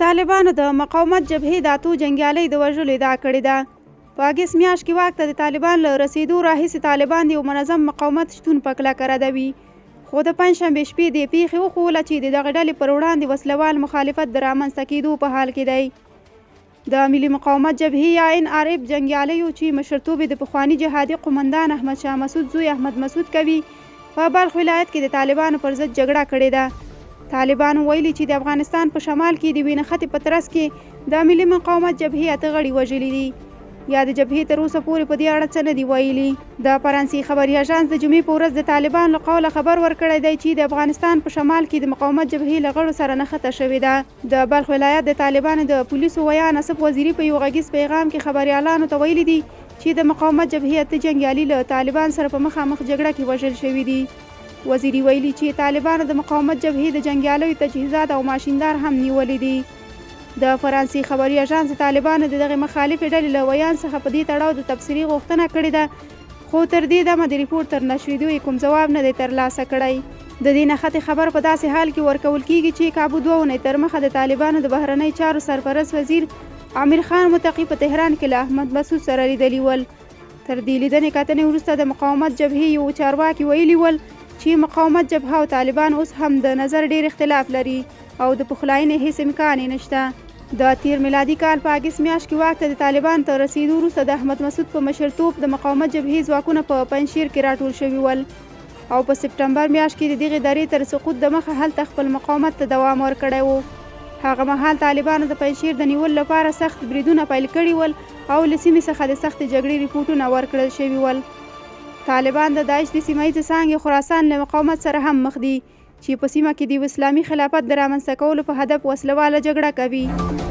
طالبانو د مقاومت جبهې د اتو جنګیالۍ د وژلو ادعا کړې ده. په اګست میاشت کې واک ته د طالبان له رسېدو راهیسې طالبان د یو منظم مقاومت شتون په کلکه ردوي، خو د پنجشنبې شپې دې پیښې وښووله چې د دغې ډلې پر وړاندې وسلوال مخالفت د رامنځته کېدو په حال کې دی. د ملي مقاومت جبهې یا NRF جنګیالیو چې مشرتوب د پخواني جهادي قومندان احمد شاه مسعود زوی احمد مسعود کوي، په بلخ ولایت کې د طالبانو پر ضد جګړه کړې ده. طالبانو ویلي چې د افغانستان په شمال کې د وینختی په ترڅ کې د ملي مقاومت جبهې اته غړي وژلي دي، یا د جبهې تر اوسه پورې په دې اړه څه نه دي ویلي. د فرانسې خبري اژانس د جمعې په ورځ د طالبانو له قوله خبر ورکړی دی چې د افغانستان په شمال کې د مقاومت جبهې له غړو سره نښته شوې ده. د بلخ ولایت د طالبانو د پولیسو ویا نصب وزیري په یو غږیز پیغام کې خبریالانو ته ویلي دي چې د مقاومت جبهې اته جنګیالي له طالبان سره په مخامخ جګړه کې وژل شوي دي. وزیري ویلي چې طالبانو د مقاومت جبهې د جنګیالیو تجهیزات او ماشیندار هم نیولي دي. د فرانسې خبري اژانس طالبانو د دغې مخالفې ډلې له ویان څخه په دې تړاو د تبصرې غوښتنه کړې ده، خو تر دې دمه د ریپورټ تر نشریدو یې کوم ځواب نه دی ترلاسه کړی. د دې نښتې خبر په داسې حال کې ورکول کیږي چې کابو 2 اونۍ تر مخه د طالبانو د بهرنۍ چارو سرپرست وزیر عامر خان متقي په تهران کې له احمد مسعود سره لیدلي ول. تر دې لیدنې کتنې وروسته د مقاومت جبهې یو چارواکي ویلي ول چې مقاومت جبهه او طالبان اوس هم د نظر ډیر اختلاف لري او د پخلاینې هیڅ امکان نشته. د تیر میلادي کال په اګست میاشت کې واک ته د طالبان ته رسېدو وروسته د احمد مسعود په مشرتوب د مقاومت جبهې ځواکونه په پنجشیر کې راټول شوي ول او په سپټمبر میاشت کې د دغې درې تر سقوط د مخه هلته خپل مقاومت ته دوام ورکړی و. هغه مهال طالبانو د پنجشیر د نیولو لپاره سخت بریدونه پیل کړي ول او له سیمې څخه د سختې جګړې ریپورټونه ورکړل شوي ول. طالبان د داعش د سیمه ییزې څانګې خراسان له مقاومت سره هم مخ دي چې په سیمه کې د اسلامي خلافت د رامنځته کولو په هدف وسلواله جګړه کوي.